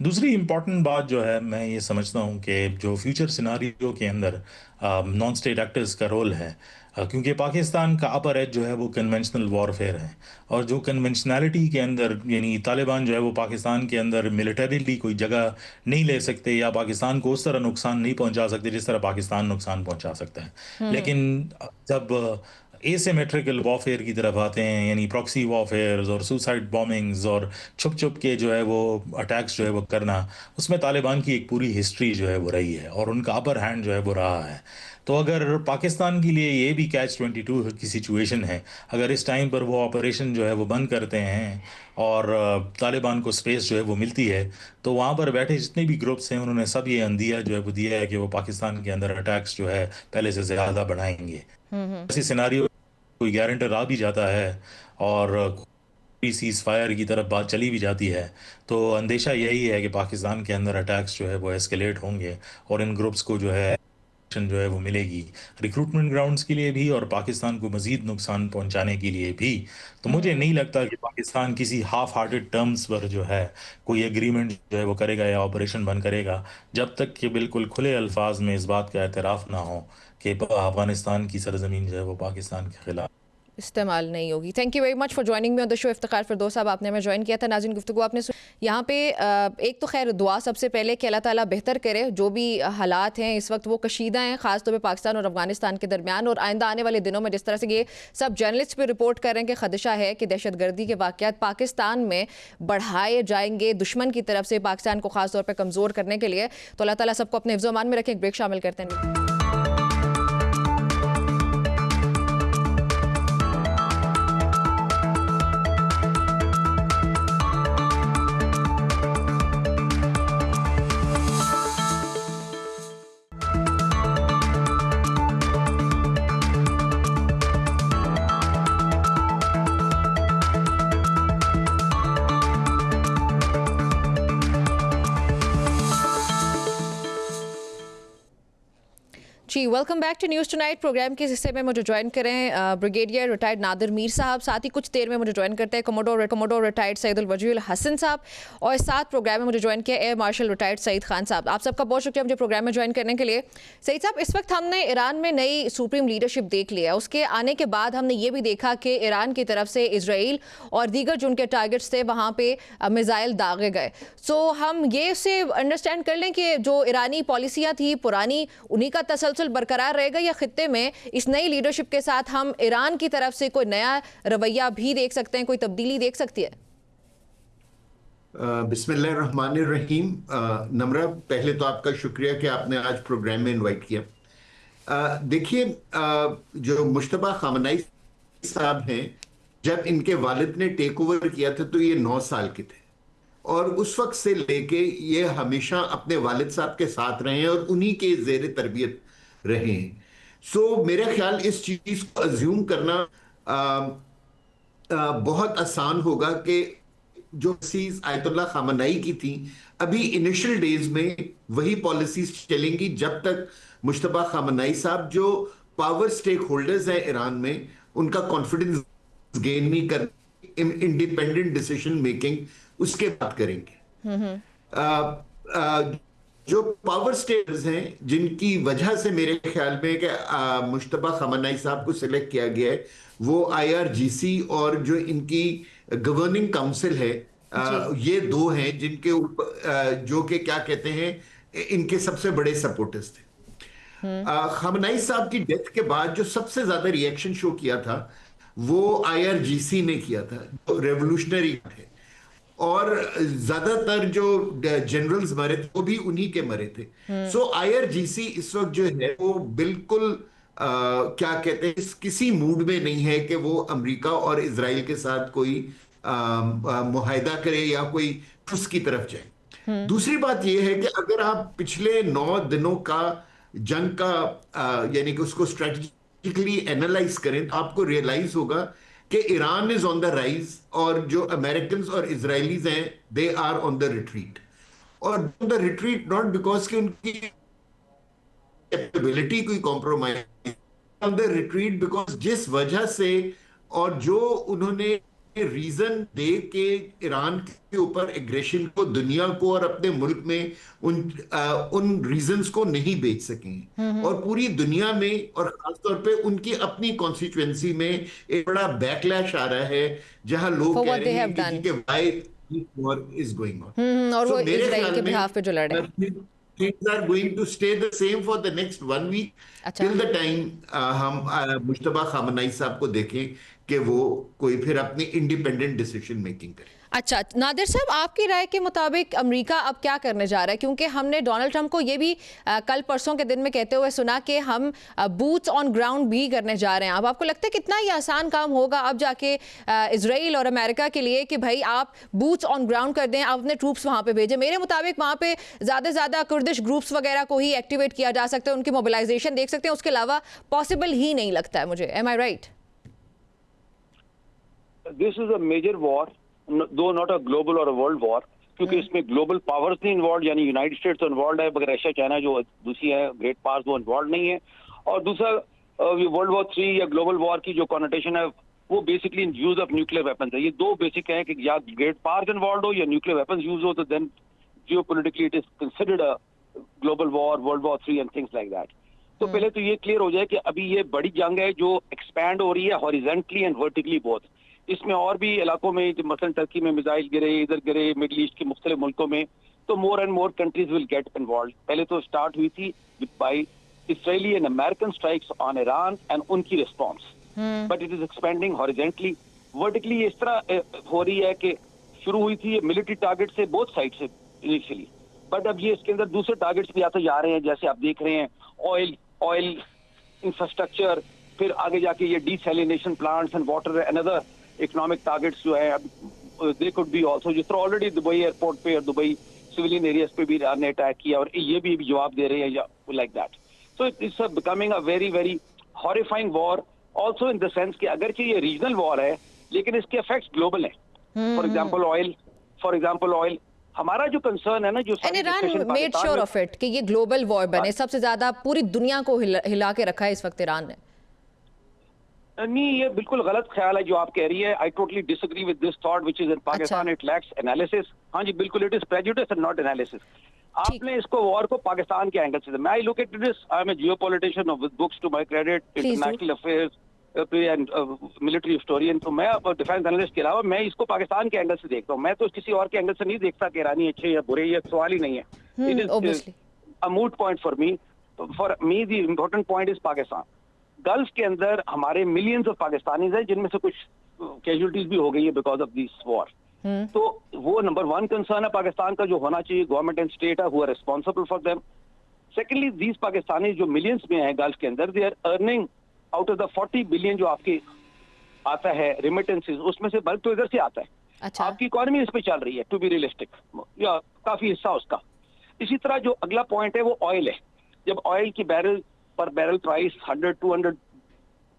दूसरी इम्पॉर्टेंट बात जो है, मैं ये समझता हूँ कि जो फ्यूचर सिनारियो के अंदर नॉन स्टेट एक्टर्स का रोल है, क्योंकि पाकिस्तान का अपर एज जो है वो कन्वेंशनल वॉरफेयर है, और जो कन्वेंशनैलिटी के अंदर, यानी तालिबान जो है वो पाकिस्तान के अंदर मिलिटरीली कोई जगह नहीं ले सकते या पाकिस्तान को उस तरह नुकसान नहीं पहुंचा सकते जिस तरह पाकिस्तान नुकसान पहुंचा सकता है। लेकिन जब एसिमेट्रिकल वॉरफेयर की तरफ आते हैं, यानी प्रॉक्सी वॉरफेयर और सुसाइड बॉम्बिंग्स और छुप छुप के जो है वो अटैक्स जो है वो करना, उसमें तालिबान की एक पूरी हिस्ट्री जो है वो रही है और उनका अपर हैंड जो है वो रहा है। तो अगर पाकिस्तान के लिए ये भी कैच 22 की सिचुएशन है, अगर इस टाइम पर वो ऑपरेशन जो है वो बंद करते हैं और तालिबान को स्पेस जो है वो मिलती है, तो वहाँ पर बैठे जितने भी ग्रुप्स हैं उन्होंने सब ये अंदिया जो है वो दिया है कि वो पाकिस्तान के अंदर अटैक्स जो है पहले से ज़्यादा बढ़ाएंगे। ऐसी सिनारियो कोई गारंटर आ भी जाता है और सीज फायर की तरफ बात चली भी जाती है, तो अंदेशा यही है कि पाकिस्तान के अंदर अटैक्स जो है वो एस्केलेट होंगे और इन ग्रुप्स को जो है वो मिलेगी, रिक्रूटमेंट ग्राउंड्स के लिए भी और पाकिस्तान को मजीद नुकसान पहुंचाने के लिए भी। तो मुझे नहीं लगता कि पाकिस्तान किसी हाफ हार्टेड टर्म्स पर जो है कोई एग्रीमेंट जो है वो करेगा या ऑपरेशन बंद करेगा, जब तक कि बिल्कुल खुले अल्फाज में इस बात का एतराफ़ ना हो कि अफगानिस्तान की सरजमीन जो है वो पाकिस्तान के खिलाफ इस्तेमाल नहीं होगी। Thank you very much for joining me on the show. Iftikhar Firdous साहब, आपने हमें ज्वाइन किया था। नाज़रीन, गुफ्तगू आपने यहाँ पे एक तो खैर दुआ सबसे पहले कि अल्लाह ताला बेहतर करे, जो भी हालात हैं इस वक्त वो कशीदा हैं, ख़ास तौर पे पाकिस्तान और अफगानिस्तान के दरमियान, और आइंदा आने वाले दिनों में जिस तरह से ये सब जर्नलिस्ट भी रिपोर्ट कर रहे हैं कि खदशा है कि दहशतगर्दी के वाक़यात पाकिस्तान में बढ़ाए जाएंगे दुश्मन की तरफ से पाकिस्तान को ख़ास तौर पर कमज़ोर करने के लिए। तो अल्लाह ताला सबको अपने हिफ्ज़-ओ-अमान में रखें। एक ब्रेक शामिल करते हैं। जी, welcome back to news tonight. Program के इस हिस्से में मुझे ज्वाइन करें ब्रिगेडियर रिटायर्ड नादिर मीर साहब, साथ ही कुछ देर में मुझे ज्वाइन करते हैं कमोडोर रिटायर्ड सईदुल वजीउल हसन साहब, और साथ प्रोग्राम में मुझे ज्वाइन किया air marshal retired Saeed Khan Sahab. आप सबका बहुत शुक्रिया मुझे प्रोग्राम में ज्वाइन करने के लिए। सईद साहब, इस वक्त हमने ईरान में नई सुप्रीम लीडरशिप देख लिया, उसके आने के बाद हमने ये भी देखा कि ईरान की तरफ से इजराइल और दीगर जो उनके टारगेट्स थे वहाँ पे मिसाइल दागे गए। सो हम ये से अंडरस्टैंड कर लें कि जो ईरानी पॉलिसियाँ थी पुरानी, उन्हीं का तसलसल बरकरार रहेगा, या खित्ते में इस नई लीडरशिप के साथ हम ईरान की तरफ से कोई नया रवैया भी देख सकते हैं, कोई तब्दीली देख सकती है? बिस्मिल्लाहिर्रहमानिर्रहीम। नम्रा, पहले तो आपका शुक्रिया कि आपने आज प्रोग्राम में इनवाइट किया। देखिए, जो मुश्तबा खामनेई साहब हैं, जब इनके वालिद ने टेक ओवर किया था तो ये 9 साल के थे, और उस वक्त से लेके ये हमेशा अपने वालिद साहब के साथ रहे हैं और उन्हीं के जेर तरबियत रहे हैं। सो मेरा ख्याल इस चीज को अज्यूम करना बहुत आसान होगा कि जो पॉलिसीज आयतुल्लाह खामनेई की थी, अभी इनिशियल डेज में वही पॉलिसीज चलेंगी जब तक मुश्तबा खामनेई साहब, जो पावर स्टेक होल्डर्स हैं ईरान में, उनका कॉन्फिडेंस गेन नहीं कर, इंडिपेंडेंट डिसीजन मेकिंग उसके बाद करेंगे। जो पावर स्टेटर्स हैं, जिनकी वजह से मेरे ख्याल में कि मुश्तबा खामनेई साहब को सिलेक्ट किया गया है, वो IRGC और जो इनकी गवर्निंग काउंसिल है, ये दो हैं जिनके ऊपर जो कि क्या कहते हैं, इनके सबसे बड़े सपोर्टर्स थे। खामनेई साहब की डेथ के बाद जो सबसे ज्यादा रिएक्शन शो किया था वो IRGC ने किया था, जो रेवोल्यूशनरी थे, और ज्यादातर जो जनरल्स मरे थे वो भी उन्हीं के मरे थे। सो IRGC इस वक्त जो है वो बिल्कुल क्या कहते हैं, किसी मूड में नहीं है कि वो अमेरिका और इजराइल के साथ कोई मुआहिदा करे या कोई ट्रुस की तरफ जाए। दूसरी बात यह है कि अगर आप पिछले 9 दिनों का जंग का यानी कि उसको स्ट्रेटेजिकली एनालाइज करें तो आपको रियलाइज होगा कि Iran is on the rise, और जो अमेरिकन और इजरायलीज हैं they are on the retreat. और द रिट्रीट नॉट बिकॉज कि उनकी कैपेबिलिटी कोई compromise, on the retreat because जिस वजह से और जो उन्होंने रीजन दे के ईरान के ऊपर एग्रेशन को दुनिया को और अपने मुल्क में उन रीजंस को नहीं बेच सकें, और पूरी दुनिया में और खासतौर पे उनकी अपनी कॉन्स्टिट्यूएंसी में एक बड़ा बैकलैश आ रहा है, जहां लोग कह रहे हैं कि why this war is going on, और वो इजराइल के बिहाफ पे जो लड़े हैं। Things are going to stay the same for the next 1 week till the time हम मुश्तबा खामनेई साहब को देखें कि वो कोई फिर अपनी इंडिपेंडेंट डिसीजन मेकिंग करे। अच्छा नादिर साहब, आपकी राय के मुताबिक अमेरिका अब क्या करने जा रहा है? क्योंकि हमने डोनाल्ड ट्रंप को ये भी कल परसों के दिन में कहते हुए सुना कि हम बूट्स ऑन ग्राउंड भी करने जा रहे हैं। अब आपको लगता है कितना ही आसान काम होगा अब जाके इजराइल और अमेरिका के लिए कि भाई आप बूट्स ऑन ग्राउंड कर दें, आप अपने ट्रूप्स वहाँ पे भेजें? मेरे मुताबिक वहाँ पे ज़्यादा से ज़्यादा कुर्दिश ग्रुप्स वगैरह को ही एक्टिवेट किया जा सकता है, उनकी मोबिलाइजेशन देख सकते हैं, उसके अलावा पॉसिबल ही नहीं लगता है मुझे। Am I right? This is a major war, though not a global और वर्ल्ड वॉर, क्योंकि इसमें ग्लोबल पावर्स नहीं इन्वॉल्व, यानी यूनाइटेड स्टेट्स तो इन्वॉल्व है, मगर रशिया चाइना जो दूसरी है ग्रेट पावर्स वो इन्वॉल्व नहीं है। और दूसरा वर्ल्ड वॉर 3 या ग्लोबल वॉर की जो कॉनोटेशन है वो basically use of nuclear weapons है। ये दो बेसिक हैं कि या ग्रेट पावर्स इन्वॉल्व हो या न्यूक्लियर वेपन्स यूज हो, तो then geopolitically it is considered a global war, world war 3 and things like that. तो पहले तो ये क्लियर हो जाए कि अभी ये बड़ी जंग है जो एक्सपैंड हो रही है हॉरिजेंटली एंड वर्टिकली बोथ। इसमें और भी इलाकों में, मसलन टर्की में मिसाइल गिरे, इधर गिरे, मिडल ईस्ट के मुख्तलिफ मुल्कों में, तो more and more countries will get involve. पहले तो स्टार्ट हुई थी by Israeli and American strikes on Iran and उनकी response, but it is expanding horizontally. Vertically इस तरह हो रही है कि शुरू हुई थी मिलिट्री टारगेट से बोथ साइड से इनिशियली, बट अब ये इसके अंदर दूसरे टारगेट्स भी आते जा रहे हैं, जैसे आप देख रहे हैं ऑयल इंफ्रास्ट्रक्चर, फिर आगे जाके ये desalination plants and water and other economic targets जो है दे कुड बी आल्सो, जिस तरह ऑलरेडी दुबई एयरपोर्ट पे और दुबई सिविलियन एरियाज पे भी ईरान ने अटैक किया और ये भी जवाब दे रहे हैं या like that. So it's becoming a very very horrifying war also in the sense कि अगरचे ये रीजनल वॉर है लेकिन इसके इफेक्ट्स ग्लोबल हैं। फॉर एग्जांपल ऑयल हमारा जो कंसर्न है ना, जो and Iran made sure of it कि ये ग्लोबल वॉर बने, सबसे ज्यादा पूरी दुनिया को हिला के रखा है इस वक्त ईरान ने। नहीं, ये बिल्कुल गलत ख्याल है जो आप कह रही है। I totally disagree with this thought which is in Pakistan, it lacks analysis. हाँ जी, बिल्कुल, it is prejudice and not analysis. आपने इसको वॉर को पाकिस्तान के एंगल से, I look at this, I am a geopolitician with books to my credit, international affairs and military historian, तो मैं डिफेंस एनालिस्ट के अलावा मैं इसको पाकिस्तान के एंगल से देखता हूँ। मैं तो किसी और के एंगल से नहीं देखता कि ईरानी अच्छे या बुरे, ये सवाल ही नहीं है। It is a moot point for me. For me the important point is Pakistan. Gulf के अंदर हमारे मिलियंस ऑफ पाकिस्तानीज हैं, जिनमें से कुछ कैजुअलिटीज भी हो गई है बिकॉज ऑफ दिस वॉर। तो वो नंबर वन कंसर्न है पाकिस्तान का, जो होना चाहिए। गवर्नमेंट एंड स्टेट है who are responsible for them. Secondly, these Pakistani जो मिलियंस में हैं गल्फ के अंदर, they are earning out of the 40 billion जो आपके आता है रेमिटेंसेस, उसमें से बल्क तो इधर से आता है। अच्छा। आपकी इकोनॉमी इस पे चल रही है, टू बी रियलिस्टिक, या काफी हिस्सा उसका। इसी तरह जो अगला पॉइंट है वो ऑयल है। जब ऑयल की बैरल पर बैरल प्राइस 100-200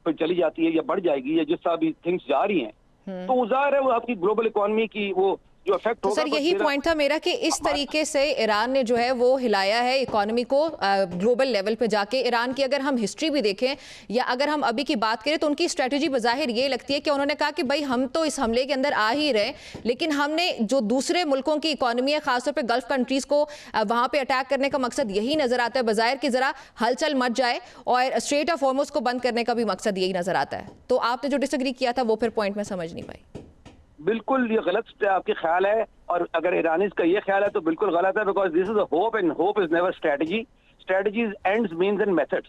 पर चली जाती है या बढ़ जाएगी, या जिस तरह भी थिंग्स जा रही हैं, तो ज़ाहिर है वो आपकी ग्लोबल इकोनॉमी की वो जो इफेक्ट तो होगा। सर यही पॉइंट था मेरा कि इस तरीके से ईरान ने जो है वो हिलाया है इकोनॉमी को ग्लोबल लेवल पे जाके। ईरान की अगर हम हिस्ट्री भी देखें या अगर हम अभी की बात करें तो उनकी स्ट्रेटजी बज़ाहिर ये लगती है कि उन्होंने कहा कि भाई हम तो इस हमले के अंदर आ ही रहे, लेकिन हमने जो दूसरे मुल्कों की इकोनॉमी है, खासतौर पर गल्फ कंट्रीज को वहाँ पर अटैक करने का मकसद यही नजर आता है बज़ाहिर कि ज़रा हलचल मच जाए, और स्ट्रेट ऑफ हॉर्मुज़ को बंद करने का भी मकसद यही नजर आता है। तो आपने जो डिसएग्री किया था वो फिर पॉइंट में समझ नहीं पाई। बिल्कुल ये गलत आपके ख्याल है, और अगर ईरानीज का ये ख्याल है तो बिल्कुल गलत है, because this is a hope and hope is never strategy. Strategies ends means and methods,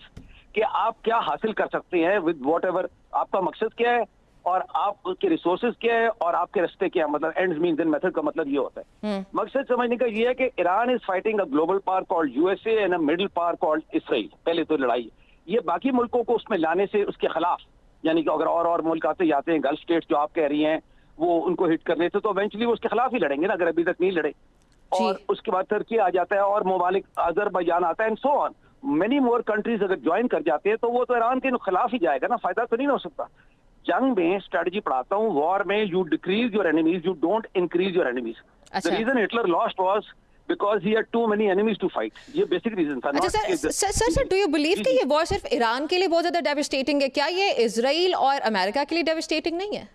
कि आप क्या हासिल कर सकते हैं विद वॉट एवर, आपका मकसद क्या है और आपके रिसोर्सेज क्या है और आपके रास्ते क्या है। मतलब एंड्स मीन्स एंड मेथड का मतलब ये होता है। मकसद समझने का ये है कि Iran is fighting a global power called USA and a middle power called Israel. पहले तो लड़ाई ये बाकी मुल्कों को उसमें लाने से उसके खिलाफ, यानी कि अगर और मुल्क आते जाते हैं, गल्फ स्टेट्स जो आप कह रही हैं, वो उनको हिट करने से, तो इवेंचुअली वो उसके खिलाफ ही लड़ेंगे ना, अगर अभी तक नहीं लड़े। और उसके बाद तुर्की आ जाता है और ममालिक अजरबैजान आता है and so on, many more countries अगर ज्वाइन कर जाते हैं तो वो तो ईरान के खिलाफ ही जाएगा ना, फायदा तो नहीं हो सकता। जंग में स्ट्रेटजी पढ़ाता हूँ, वॉर में you decrease your enemies, you don't increase your enemies. The reason Hitler lost was because he had too many enemies to fight. ये बेसिक रीजन था। अच्छा सर, डू यू बिलीव कि ये वॉर सिर्फ Iran के लिए बहुत ज्यादा डेविस्टेटिंग है? क्या ये इजराइल और अमेरिका के लिए डेविस्टेटिंग नहीं है?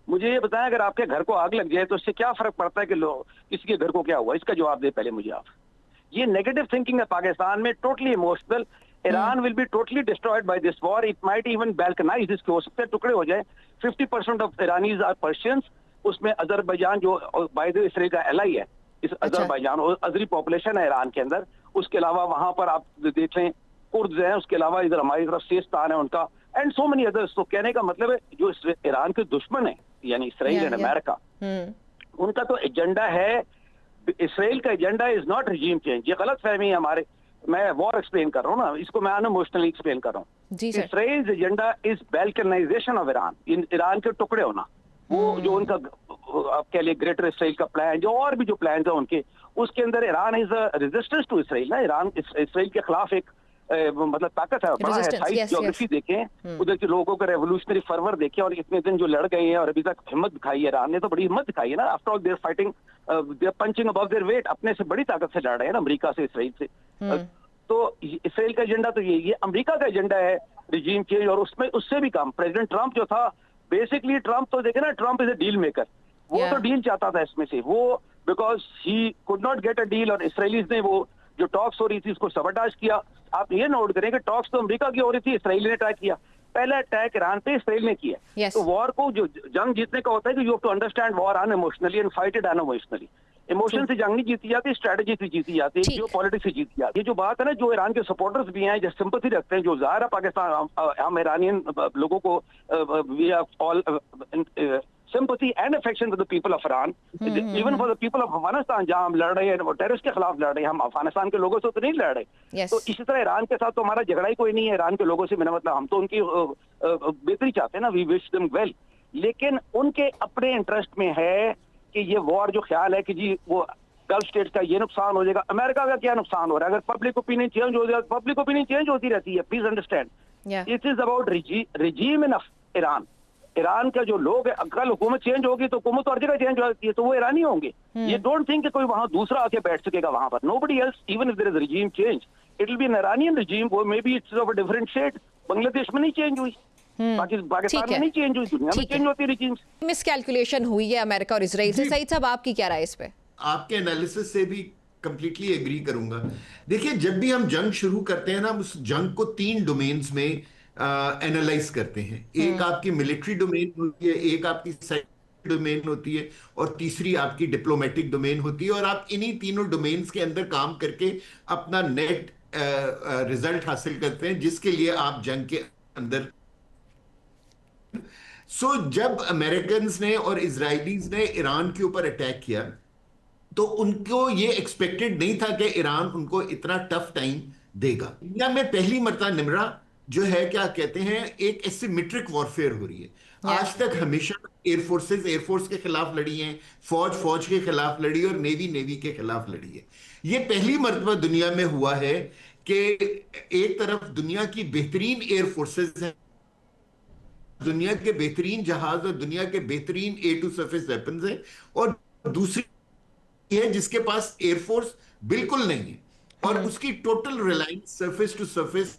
मुझे ये बताएं, अगर आपके घर को आग लग जाए तो इससे क्या फर्क पड़ता है कि किसी के घर को क्या हुआ? इसका जवाब दे पहले मुझे आप। ये नेगेटिव थिंकिंग है पाकिस्तान में, totally emotional. Iran will be totally destroyed by this war, it might even balkanise, इसके हो सकते हैं टुकड़े हो जाए। 50% ऑफ ईरानीज आर पर्शियंस, उसमें अजरबैजान जो बाय द वे इसराइल का एलाई है, इस अजरबैजान और अजरी पॉपुलेशन है ईरान के अंदर। उसके अलावा वहां पर आप देखें कुर्द हैं, उसके अलावा इधर हमारी तरफ सिस्तान है उनका, एंड सो मेनी अदर्स। तो कहने का मतलब है जो ईरान के दुश्मन है यानी इसराइल एंड अमेरिका, उनका तो एजेंडा है, इसराइल का agenda is not regime change. ये गलत फहमी है हमारे, मैं वॉर एक्सप्लेन कर रहा हूँ ना, इसको मैं अनइमोशनली एक्सप्लेन कर रहा हूँ। Israel agenda is balkanisation of Iran, Iran के टुकड़े होना। वो जो उनका आप कह लिए ग्रेटर इसराइल का प्लान, जो और भी जो प्लान है उनके, उसके अंदर Iran is resistance to Israel ना। ईरान इसराइल के खिलाफ एक मतलब ताकत है, बड़ा है। साइज ज्योग्राफी देखें, उधर के लोगों का रेवोल्यूशनरी फर्वर देखें, और इतने दिन जो लड़ गए हैं और अभी तक हिम्मत दिखाई है ईरान ने, तो बड़ी हिम्मत दिखाई है ना। After all they are fighting, they are punching above their weight, अपने से बड़ी ताकत से लड़ रहे हैं ना, अमेरिका से, इसराइल से। तो इसराइल का एजेंडा तो ये अमेरिका का एजेंडा है रिजीम चेंज, और उसमें उससे भी कम। प्रेसिडेंट ट्रंप जो था, बेसिकली ट्रंप तो देखे ना, Trump is a deal maker. वो तो डील चाहता था इसमें से, वो because he could not get a deal, और इसराइलीज ने वो जो टॉक्स हो रही थी उसको सबटाज किया। आप ये नोट करें कि टॉक्स तो अमेरिका की हो रही थी, इसराइल ने अटैक किया। पहला अटैक ईरान पे इसराइल ने किया। तो वॉर को, जो जंग जीतने का होता है कि you have to understand war unemotionally and fight it unemotionally. Emotion से जंग नहीं जीती जाती, स्ट्रेटजी से जीती जाती है, जो पॉलिटिक्स से जीती जाती है। ये जो बात है ना, जो ईरान के सपोर्टर्स भी हैं, जो सिंपैथी रखते हैं, जो ज़ाहिर है पाकिस्तान, हम ईरानियन लोगों को we have all sympathy and affection with the people of Iran, even for the people of Afghanistan, जहाँ हम लड़ रहे हैं, वो टेररिस्ट के खिलाफ लड़ रहे हैं, हम अफगानिस्तान के लोगों से तो नहीं लड़ रहे। तो इसी तरह ईरान के साथ तो हमारा झगड़ा ही कोई नहीं है। ईरान के लोगों से मेरा मतलब, हम तो उनकी बेहतरी चाहते हैं ना, वी विश देम वेल। लेकिन उनके अपने इंटरेस्ट में है कि ये वॉर जो ख्याल है कि जी वो गल्फ स्टेट्स का ये नुकसान हो जाएगा, अमेरिका का क्या नुकसान हो रहा है? अगर पब्लिक ओपिनियन चेंज हो जाए, पब्लिक ओपिनियन चेंज होती रहती है, please understand. It is about regime in Iran, Iran का जो लोग है, कल हुकूमत चेंज होगी तो हुकूमत और जगह चेंज होती है तो वो ईरानी होंगे। ये डोंट थिंक कि कोई वहां दूसरा आके बैठ सकेगा वहां पर। Nobody else, even if there is regime change, it will be an Iranian regime, वो may be it's of a different shade. Bangladesh में नहीं चेंज हुई, पाकिस्तान ठीक में है। नहीं चेंज हुई, दुनिया में ठीक है। चेंज होती है regimes। मिसकैलकुलेशन हुई है अमेरिका और इसराइल से। सईद साहब, आपकी क्या राय इस पे? आपके एनालिसिस से भी कंप्लीटली एग्री करूंगा। देखिए, जब भी हम जंग शुरू करते हैं ना, हम उस जंग को 3 डोमेन्स में एनालाइज करते हैं। एक आपकी मिलिट्री डोमेन होती है, एक आपकी साइंटिफिक डोमेन होती है, और तीसरी आपकी डिप्लोमेटिक डोमेन होती है। और आप इन्हीं तीनों डोमेन्स के अंदर काम करके अपना नेट रिजल्ट हासिल करते हैं, जिसके लिए आप जंग के अंदर। जब अमेरिकन ने और इजरायलीज ने ईरान के ऊपर अटैक किया, तो उनको ये एक्सपेक्टेड नहीं था कि ईरान उनको इतना टफ टाइम देगा। दुनिया में पहली मर्तबा निमरा जो है, क्या कहते हैं, एक एसिमेट्रिक वॉरफेयर हो रही है। आज तक हमेशा एयरफोर्स के खिलाफ लड़ी हैं, फौज के खिलाफ लड़ी, और नेवी के खिलाफ लड़ी है। ये पहली मर्तबा दुनिया में हुआ है कि एक तरफ दुनिया की बेहतरीन एयरफोर्सेस हैं, दुनिया के बेहतरीन जहाज और दुनिया के बेहतरीन A to सरफेस वेपन्स हैं, और दूसरी है जिसके पास एयरफोर्स बिल्कुल नहीं है, और उसकी total reliance surface to surface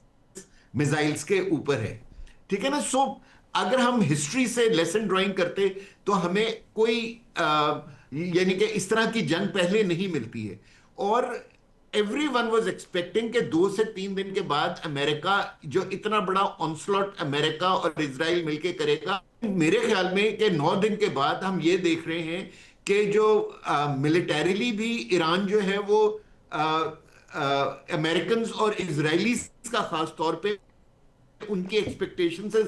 missiles के ऊपर है। ठीक है ना? अगर हम हिस्ट्री से लेसन ड्राइंग करते तो हमें कोई यानी कि इस तरह की जंग पहले नहीं मिलती है। और एवरीवन वाज एक्सपेक्टिंग कि 2 से 3 दिन के बाद अमेरिका जो इतना बड़ा ऑनस्लॉट अमेरिका और इजराइल मिलकर करेगा, मेरे ख्याल में कि 9 दिन के बाद हम ये देख रहे हैं कि जो मिलिटरीली भी ईरान जो है वो अमेरिकन और इजरायली का खास तौर पे उनकी एक्सपेक्टेशन से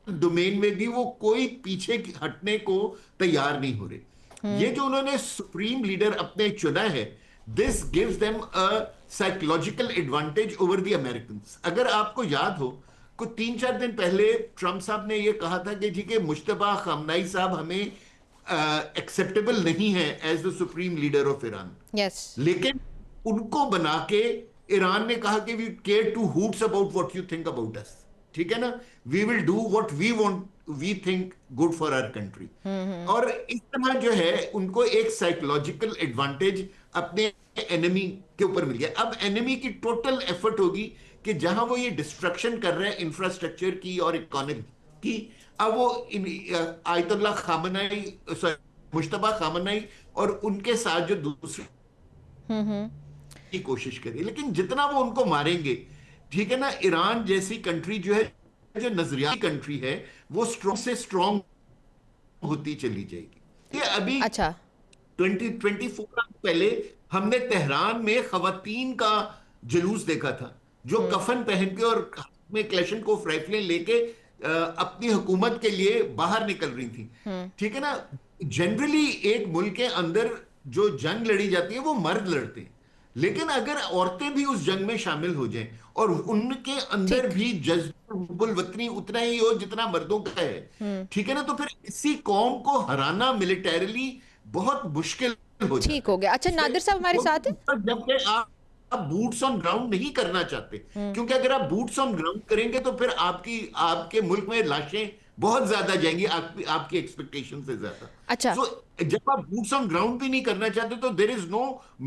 डोमेन में भी वो कोई पीछे हटने को तैयार नहीं हो रहे। ये जो उन्होंने सुप्रीम लीडर अपने चुना है, this gives them a psychological advantage over the Americans. अगर आपको याद हो, कुछ 3-4 दिन पहले ट्रंप साहब ने ये कहा था कि जी के मुश्तबा खamenei साहब हमें एक्सेप्टेबल नहीं है as the supreme leader of Iran. लेकिन उनको बना के ईरान ने कहा कि we care two hoots about what you think about us. ठीक है ना? We will do what we want, we think good for our country. और इस तरह जो है उनको एक साइकोलॉजिकल एडवांटेज अपने एनिमी के ऊपर मिल गया। अब एनिमी की टोटल एफर्ट होगी कि जहां वो ये डिस्ट्रक्शन कर रहे हैं इंफ्रास्ट्रक्चर की और इकोनॉमी की, अब वो आयतुल्लाह खामेनी, मुश्तबा खामेनी और उनके साथ जो दूसरे की कोशिश करिए। लेकिन जितना वो उनको मारेंगे, ठीक है ना, ईरान जैसी कंट्री जो है, जो नजरियाती कंट्री है, वो स्ट्रॉन्ग से स्ट्रॉन्ग होती चली जाएगी। ये अभी 24 पहले हमने तेहरान में खवातीन का जुलूस देखा था, जो कफन पहन के और में क्लेशनकोफ राइफलें लेके अपनी हुकूमत के लिए बाहर निकल रही थी। ठीक है ना? जनरली एक मुल्क के अंदर जो जंग लड़ी जाती है वो मर्द लड़ते हैं, लेकिन अगर औरतें भी उस जंग में शामिल हो जाएं और उनके अंदर भी जज्बुल वतनी उतना ही हो जितना मर्दों का है, ठीक है ना, तो फिर इसी कौम को हराना मिलिटरीली बहुत मुश्किल हो जाए। ठीक हो गया। अच्छा, नादिर साहब हमारे साथ हैं। जबकि आप बूट्स ऑन ग्राउंड नहीं करना चाहते, क्योंकि अगर आप बूट्स ऑन ग्राउंड करेंगे तो फिर आपके मुल्क में लाशें बहुत ज्यादा जाएंगी, आपकी एक्सपेक्टेशन से ज्यादा। अच्छा, जब आप बूट्स ऑन ग्राउंड भी नहीं करना चाहते तो there is no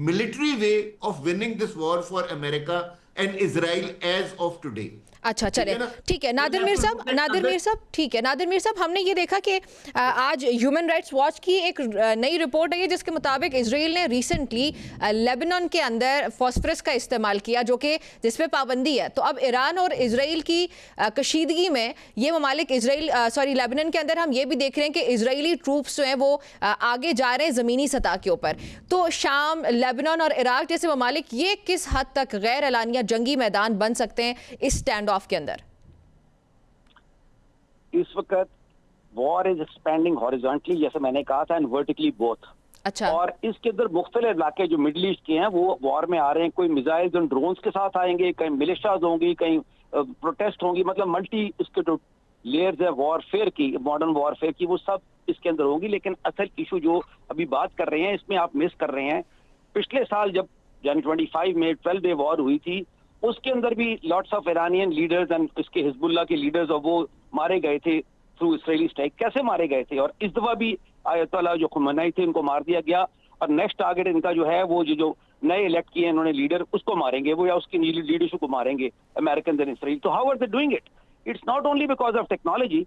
military way of winning this war for America and Israel as of today. अच्छा, चले, ठीक है। नादिर मीर साहब, ठीक है। नादिर मीर साहब, हमने ये देखा कि आज ह्यूमन राइट्स वॉच की एक नई रिपोर्ट आई है जिसके मुताबिक इजराइल ने रिसेंटली लेबनान के अंदर फॉस्फरस का इस्तेमाल किया, जो कि जिस पे पाबंदी है। तो अब ईरान और इजराइल की कशीदगी में ये ममालिक लेबनान के अंदर हम ये भी देख रहे हैं कि इजरायली ट्रूप्स जो हैं वो आगे जा रहे हैं ज़मीनी सतह के ऊपर। तो शाम, लेबनान और इराक जैसे ममालिक ये किस हद तक गैर एलानिया जंगी मैदान बन सकते हैं इस स्टैंड ऑफ के अंदर? इस वक्त वॉर इज एक्सपेंडिंग हॉरिजॉन्टली, जैसे मैंने कहा था, एंड वर्टिकली बोथ। अच्छा। और इसके अंदर मुख्तलिफ इलाके जो मिडिल ईस्ट के हैं वो वॉर में आ रहे हैं। कोई मिसाइल्स और ड्रोन्स के साथ आएंगे, कहीं मिलिशियाज होंगी, कहीं प्रोटेस्ट होंगी, मतलब मल्टी इसके जो लेयर्स है वॉरफेयर की, मॉडर्न वॉरफेयर की, वो सब इसके अंदर होंगी। लेकिन असल इशू जो अभी बात कर रहे हैं इसमें आप मिस कर रहे हैं। पिछले साल जब यानी 25 में 12 डे वॉर हुई थी, उसके अंदर भी lots of Iranian leaders and इसके हिजबुल्लाह के लीडर्स और वो मारे गए थे थ्रू इसराइली स्ट्राइक कैसे मारे गए थे, और इस दफा भी आयतुल्लाह जो खुमैनी थे उनको मार दिया गया, और नेक्स्ट टारगेट इनका जो है वो जो नए इलेक्ट किए इन्होंने लीडर उसको मारेंगे वो, या उसकी लीडरशिप को मारेंगे अमेरिकन एंड इसराइल। तो how are they doing it? It's not only because of technology,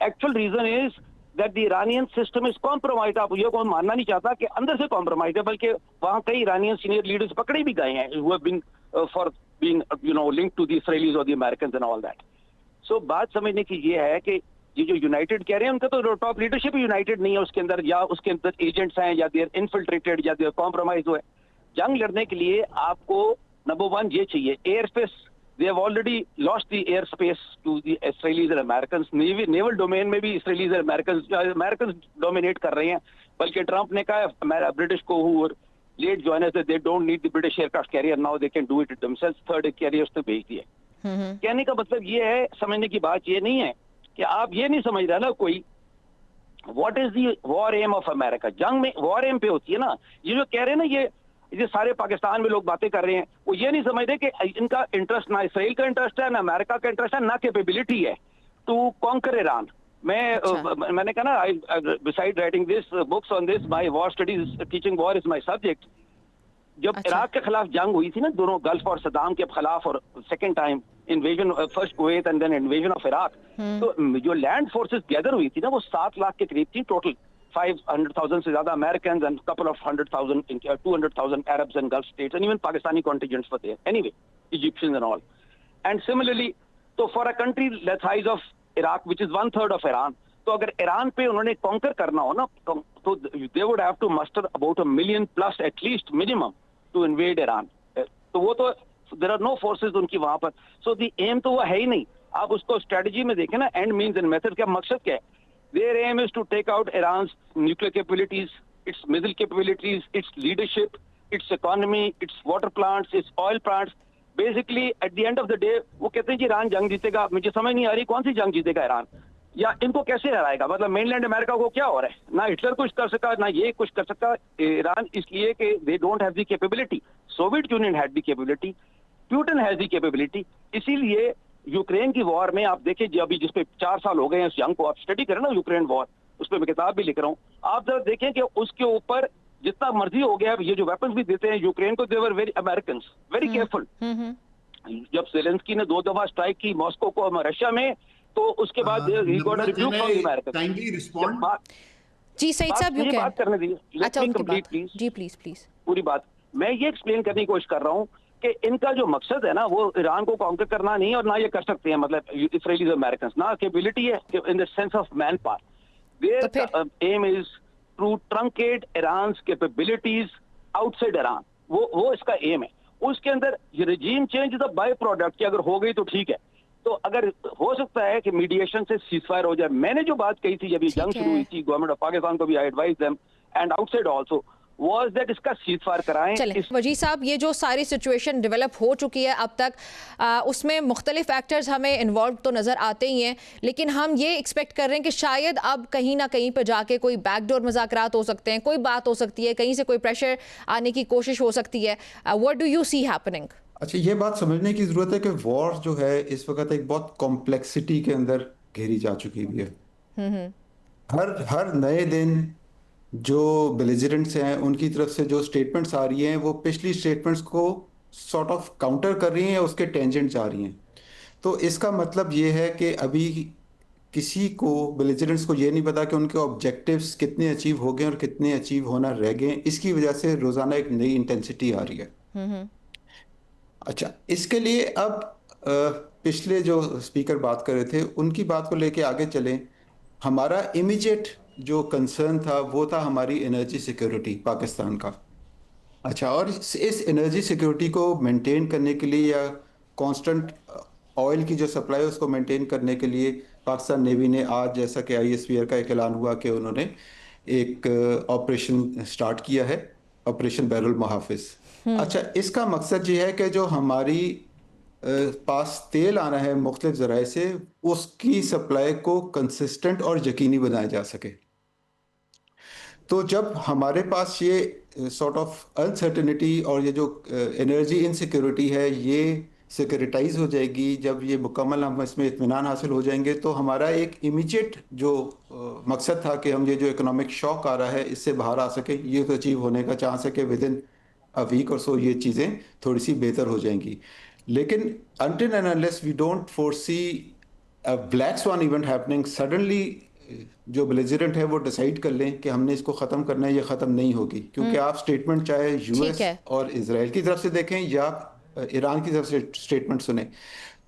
actual reason is that the Iranian system is compromise. आप ये कौन मानना नहीं चाहता कि अंदर से कॉम्प्रोमाइज है, बल्कि वहां कई ईरानियन सीनियर लीडर्स पकड़े भी गए हैं who have been for being linked to the Israelis or the Americans and all that. So बात समझने की ये है कि ये जो यूनाइटेड कह रहे हैं उनका तो टॉप लीडरशिप यूनाइटेड नहीं है उसके अंदर, या उसके अंदर एजेंट्स हैं, या देर इनफिल्ट्रेटेड, या देर कॉम्प्रोमाइज हुए। जंग लड़ने के लिए आपको नंबर वन ये चाहिए, air space. They have already lost the air space to the Israelis and Americans. Naval domain में भी इसराइलीज एंड अमेरिकन्स डोमिनेट कर रहे हैं, बल्कि ट्रंप ने कहा ब्रिटिश को who late joiners that they don't need the British aircraft carrier, now they can do it themselves, third carriers तो भेज दिए। कहने का मतलब ये है, समझने की बात ये नहीं है कि आप ये नहीं समझ रहे ना कोई, what is the war aim of America. जंग में वॉर एम पे होती है ना, ये जो कह रहे हैं ना, ये सारे पाकिस्तान में लोग बातें कर रहे हैं, वो ये नहीं समझ रहे कि इनका इंटरेस्ट ना इसराइल का इंटरेस्ट है, ना अमेरिका का इंटरेस्ट है, ना कैपेबिलिटी है टू कॉन्कर ईरान। मैंने कहा ना, beside writing this books on this, my war studies, teaching war is my subject. जब इराक के खिलाफ जंग हुई थी ना, दोनों गल्फ और सदाम के खिलाफ, और second time invasion, first Kuwait and then invasion of Iraq, तो जो लैंड फोर्सेस गैदर हुई थी ना, वो 7 लाख के करीब थी टोटल। 500,000 से ज्यादा American and couple of 100,000 200,000 Arabs and Gulf states, and even Pakistani contingents were there, anyway Egyptians and all. And similarly, तो for a country the size of Iraq which is 1/3 of Iran, तो अगर Iran पे उन्होंने conquer करना हो ना, तो they would have to muster about 1 million plus at least minimum to invade Iran. तो वो तो देयर आर नो फोर्सेस उनकी वहां पर, सो द एम तो वो है ही नहीं। आप उसको स्ट्रेटजी में देखें ना, एंड मीन्स एंड मेथड का मकसद क्या है। Their aim is to take out Iran nuclear capabilities, its missile capabilities, its leadership, its economy, its water plants, its oil plants. Basically at the end of the day वो कहते हैं कि Iran जंग जीतेगा। मुझे समझ नहीं आ रही कौन सी जंग जीतेगा ईरान, या इनको कैसे हराएगा। मतलब मेनलैंड अमेरिका को क्या हो रहा है, ना हिटलर कुछ कर सका, ना ये कुछ कर सका ईरान, इसलिए कि they don't have the capability. Soviet union had the capability, Putin has the capability. इसीलिए यूक्रेन की वॉर में आप देखिए, जो अभी जिसपे 4 साल हो गए हैं, उस जंग को आप स्टडी करें ना, यूक्रेन वॉर, उस पर मैं किताब भी लिख रहा हूँ। आप जरा देखें कि उसके ऊपर जितना मर्जी हो गया, ये जो वेपन्स भी देते हैं यूक्रेन को, they were very Americans very careful. जब ज़ेलेंस्की ने 2 दफा स्ट्राइक की मॉस्को को, रशिया में, तो उसके बाद he got a rebuke from the Americans. Kindly respond. जी सईद साहब, मुझे बात करने दीजिए। अच्छा, उनकी बात जी प्लीज पूरी बात मैं ये एक्सप्लेन करने की कोशिश कर रहा हूँ कि इनका जो मकसद है ना, वो ईरान को काउंटर करना नहीं, और ना ये कर सकते हैं, मतलब इसराइलीज अमेरिकन, ना कैपेबिलिटी है in the sense of man power. Their aim is to truncate Iran's capabilities outside Iran, वो इसका एम है। उसके अंदर ये regime change is a by product, कि अगर हो गई तो ठीक है, तो अगर हो सकता है कि मीडिएशन से सीजफायर हो जाए। मैंने जो बात कही थी जब ये जंग शुरू हुई थी, गवर्नमेंट ऑफ पाकिस्तान को भी I advise them and outside also was that इसका सीजफायर कराएं। चलें वजीर साहब, ये जो सारी सिचुएशन डेवलप हो चुकी है अब तक, उसमें मुख्तलिफ फैक्टर्स हमें इन्वॉल्व तो नज़र आते ही हैं, लेकिन हम ये एक्सपेक्ट कर रहे हैं कि शायद अब कहीं ना कहीं पर जाके कोई बैकडोर मुज़ाकरात हो सकते हैं, कोई बात हो सकती है, कहीं से कोई प्रेशर आने की कोशिश हो सकती है। What do you see happening? अच्छा, ये बात समझने की ज़रूरत है कि वॉर जो है इस वक्त एक बहुत कॉम्प्लेक्सिटी के अंदर घेरी जा चुकी हुई है। हर नए दिन जो बेलिजरेंट्स हैं उनकी तरफ से जो स्टेटमेंट्स आ रही हैं, वो पिछली स्टेटमेंट्स को सॉर्ट ऑफ काउंटर कर रही हैं, उसके टेंजेंट जा रही हैं। तो इसका मतलब ये है कि अभी किसी को, बेलिजरेंट्स को ये नहीं पता कि उनके ऑब्जेक्टिव्स कितने अचीव हो गए और कितने अचीव होना रह गए। इसकी वजह से रोज़ाना एक नई इंटेंसिटी आ रही है। अच्छा, इसके लिए अब पिछले जो स्पीकर बात कर रहे थे उनकी बात को लेके आगे चलें। हमारा इमीडिएट जो कंसर्न था वो था हमारी एनर्जी सिक्योरिटी पाकिस्तान का। अच्छा, और इस एनर्जी सिक्योरिटी को मेंटेन करने के लिए या कांस्टेंट ऑयल की जो सप्लाई है उसको मेंटेन करने के लिए पाकिस्तान नेवी ने आज, जैसा कि ISPR का एक ऐलान हुआ कि उन्होंने एक ऑपरेशन स्टार्ट किया है, ऑपरेशन बहरुल मुहाफिज। अच्छा, इसका मकसद ये है कि जो हमारी पास तेल आना है मुख्तलिफ ज़राए से, उसकी सप्लाई को कंसिस्टेंट और यकीनी बनाया जा सके। तो जब हमारे पास ये सॉर्ट ऑफ अनसर्टेनिटी और ये जो एनर्जी इनसिक्योरिटी है, ये सिक्योरिटाइज हो जाएगी, जब ये मुकम्मल हम इसमें इत्मीनान हासिल हो जाएंगे, तो हमारा एक इमीडिएट जो मकसद था कि हम ये जो इकोनॉमिक शॉक आ रहा है इससे बाहर आ सके, ये तो अचीव होने का चांस है कि विद इन अ वीक और सो ये चीज़ें थोड़ी सी बेहतर हो जाएंगी। लेकिन until and unless we don't foresee a black swan event happening, suddenly जो बेलिजरेंट है वो डिसाइड कर लें कि हमने इसको ख़त्म करना है, ये ख़त्म नहीं होगी। क्योंकि आप स्टेटमेंट चाहे यूएस है। और इजराइल की तरफ से देखें या ईरान की तरफ से स्टेटमेंट सुने,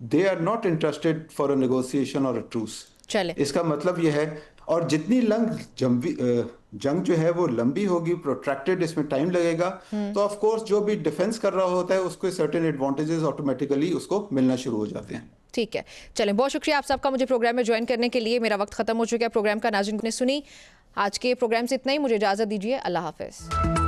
they are not interested for a negotiation और अ ट्रूस। चले इसका मतलब यह है, और जितनी जंग जो है वो लंबी होगी, प्रोट्रैक्टेड, इसमें टाइम लगेगा, तो ऑफ कोर्स जो भी डिफेंस कर रहा होता है उसको सर्टेन एडवांटेजेस ऑटोमेटिकली उसको मिलना शुरू हो जाते हैं। ठीक है, चलें, बहुत शुक्रिया आप सबका मुझे प्रोग्राम में ज्वाइन करने के लिए। मेरा वक्त खत्म हो चुका है प्रोग्राम का। नाज़रीन ने सुनी आज के प्रोग्राम से इतना ही, मुझे इजाज़त दीजिए, अल्लाह हाफिज़।